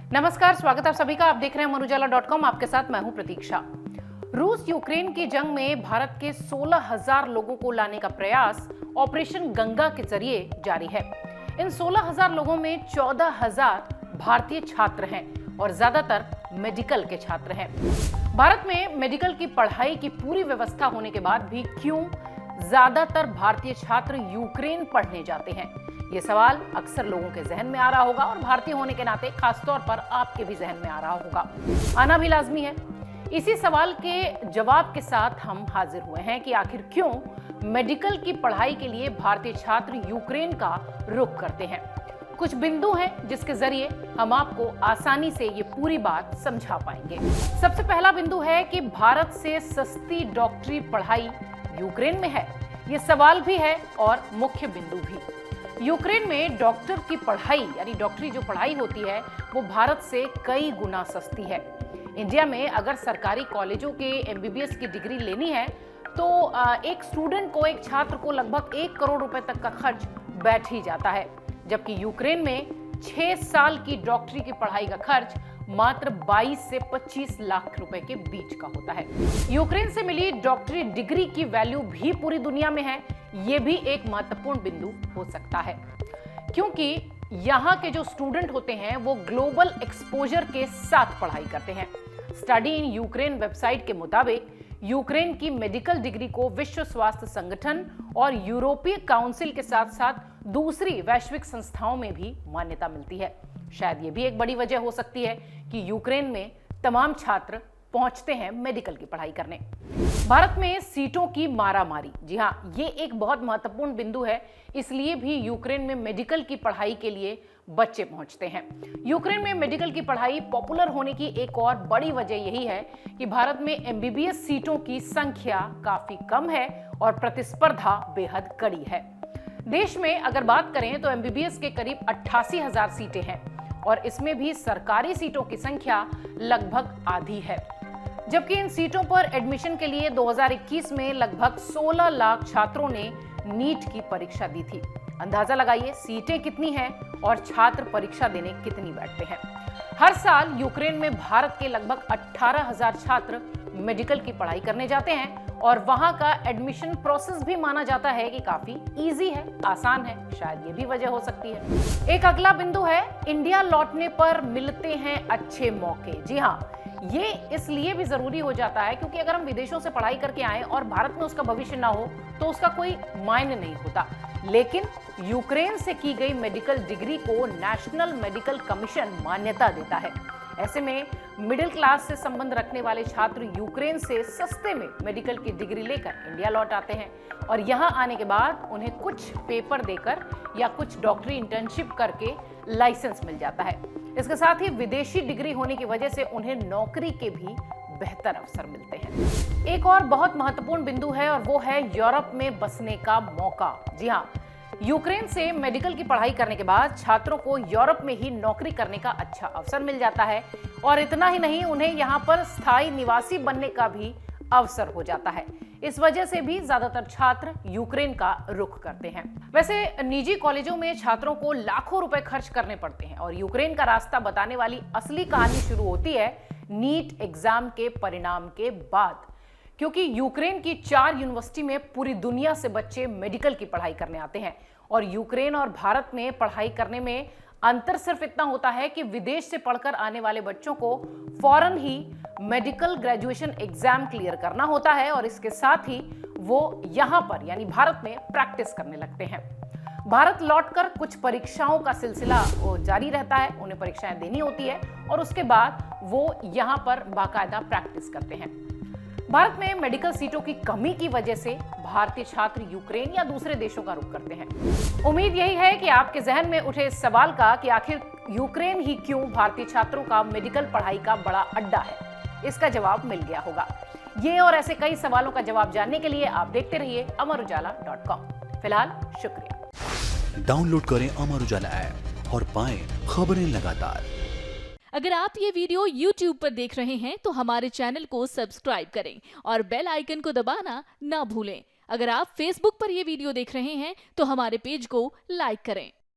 नमस्कार, स्वागत है आप सभी का। आप देख रहे हैं अमर-उजाला.com। आपके साथ मैं हूं प्रतीक्षा। रूस यूक्रेन की जंग में भारत के 16,000 लोगों को लाने का प्रयास ऑपरेशन गंगा के जरिए जारी है। इन 16,000 लोगों में 14,000 भारतीय छात्र हैं और ज्यादातर मेडिकल के छात्र हैं। भारत में मेडिकल की पढ़ाई की पूरी व्यवस्था होने के बाद भी क्यों ज्यादातर भारतीय छात्र यूक्रेन पढ़ने जाते हैं? ये सवाल अक्सर लोगों के जहन में आ रहा होगा और भारतीय होने के नाते खासतौर पर आपके भी जहन में आ रहा होगा, आना भी लाजमी है। इसी सवाल के जवाब के साथ हम हाजिर हुए हैं कि आखिर क्यों मेडिकल की पढ़ाई के लिए भारतीय छात्र यूक्रेन का रुख करते हैं। कुछ बिंदु हैं जिसके जरिए हम आपको आसानी से ये पूरी बात समझा पाएंगे। सबसे पहला बिंदु है कि भारत से सस्ती डॉक्टरी पढ़ाई यूक्रेन में है। ये सवाल भी है और मुख्य बिंदु भी। यूक्रेन में डॉक्टर की पढ़ाई यानी डॉक्टरी जो पढ़ाई होती है वो भारत से कई गुना सस्ती है। इंडिया में अगर सरकारी कॉलेजों के एमबीबीएस की डिग्री लेनी है तो एक स्टूडेंट को, एक छात्र को लगभग 1 करोड़ रुपए तक का खर्च बैठ ही जाता है, जबकि यूक्रेन में 6 साल की डॉक्टरी की पढ़ाई का खर्च मात्र 22 से 25 लाख रुपए के बीच का होता है। यूक्रेन से मिली डॉक्टरी डिग्री की वैल्यू भी पूरी दुनिया में है। ये भी एक महत्वपूर्ण बिंदु हो सकता है, क्योंकि यहाँ के जो स्टूडेंट होते हैं वो ग्लोबल एक्सपोजर के साथ पढ़ाई करते हैं। स्टडी इन यूक्रेन वेबसाइट के मुताबिक यूक्रेन की मेडिकल डिग्री को विश्व स्वास्थ्य संगठन और यूरोपीय काउंसिल के साथ साथ दूसरी वैश्विक संस्थाओं में भी मान्यता मिलती है। शायद ये भी एक बड़ी वजह हो सकती है कि यूक्रेन में तमाम छात्र पहुंचते हैं मेडिकल की पढ़ाई करने। भारत में सीटों की मारामारी, जी हाँ, ये एक बहुत महत्वपूर्ण बिंदु है। इसलिए भी यूक्रेन में मेडिकल की पढ़ाई के लिए बच्चे पहुंचते हैं। यूक्रेन में मेडिकल की पढ़ाई पॉपुलर होने की एक और बड़ी वजह यही है कि भारत में एमबीबीएस सीटों की संख्या काफी कम है और प्रतिस्पर्धा बेहद कड़ी है। देश में अगर बात करें तो एमबीबीएस के करीब 88,000 सीटें हैं और इसमें भी सरकारी सीटों की संख्या लगभग आधी है, जबकि इन सीटों पर एडमिशन के लिए 2021 में लगभग 16 लाख छात्रों ने नीट की परीक्षा दी थी। अंदाजा लगाइए सीटें कितनी हैं और छात्र परीक्षा देने कितनी बैठते हैं। हर साल यूक्रेन में भारत के लगभग 18,000 छात्र मेडिकल की पढ़ाई करने जाते हैं और वहां का एडमिशन प्रोसेस भी माना जाता है कि काफी इजी है, आसान है। शायद ये भी वजह हो सकती है। एक अगला बिंदु है इंडिया लौटने पर मिलते हैं अच्छे मौके। जी हाँ, ये इसलिए भी जरूरी हो जाता है क्योंकि अगर हम विदेशों से पढ़ाई करके आए और भारत में उसका भविष्य ना हो तो उसका कोई मायने नहीं होता। लेकिन यूक्रेन से की गई मेडिकल डिग्री को नेशनल मेडिकल कमीशन मान्यता देता है। ऐसे में मिडिल क्लास से संबंध रखने वाले छात्र यूक्रेन से सस्ते में मेडिकल की डिग्री लेकर इंडिया लौट आते हैं और यहाँ आने के बाद उन्हें कुछ पेपर देकर या कुछ डॉक्टरी इंटर्नशिप करके लाइसेंस मिल जाता है। इसके साथ ही विदेशी डिग्री होने की वजह से उन्हें नौकरी के भी बेहतर अवसर मिलते हैं। एक और बहुत महत्वपूर्ण बिंदु है और वो है यूरोप में बसने का मौका। जी हाँ, यूक्रेन से मेडिकल की पढ़ाई करने के बाद छात्रों को यूरोप में ही नौकरी करने का अच्छा अवसर मिल जाता है और इतना ही नहीं, उन्हें यहाँ पर स्थायी निवासी बनने का भी अवसर हो जाता है। इस वजह से भी ज्यादातर छात्र यूक्रेन का रुख करते हैं। वैसे निजी कॉलेजों में छात्रों को लाखों रुपए खर्च करने पड़ते हैं और यूक्रेन का रास्ता बताने वाली असली कहानी शुरू होती है नीट एग्जाम के परिणाम के बाद, क्योंकि यूक्रेन की 4 यूनिवर्सिटी में पूरी दुनिया से बच्चे मेडिकल की पढ़ाई करने आते हैं और यूक्रेन और भारत में पढ़ाई करने में अंतर सिर्फ इतना होता है कि विदेश से पढ़कर आने वाले बच्चों को फौरन ही मेडिकल ग्रेजुएशन एग्जाम क्लियर करना होता है और इसके साथ ही वो यहाँ पर यानी भारत में प्रैक्टिस करने लगते हैं। भारत लौटकर कुछ परीक्षाओं का सिलसिला जारी रहता है, उन्हें परीक्षाएं देनी होती है और उसके बाद वो यहाँ पर बाकायदा प्रैक्टिस करते हैं। भारत में मेडिकल सीटों की कमी की वजह से भारतीय छात्र यूक्रेन या दूसरे देशों का रुख करते हैं। उम्मीद यही है कि आपके जहन में उठे इस सवाल का कि आखिर यूक्रेन ही क्यों भारतीय छात्रों का मेडिकल पढ़ाई का बड़ा अड्डा है, इसका जवाब मिल गया होगा। ये और ऐसे कई सवालों का जवाब जानने के लिए आप देखते रहिए अमर-उजाला.com। फिलहाल शुक्रिया। डाउनलोड करें अमर उजाला ऐप और पाएं खबरें लगातार। अगर आप ये वीडियो YouTube पर देख रहे हैं तो हमारे चैनल को सब्सक्राइब करें और बेल आइकन को दबाना ना भूलें। अगर आप Facebook पर ये वीडियो देख रहे हैं तो हमारे पेज को लाइक करें।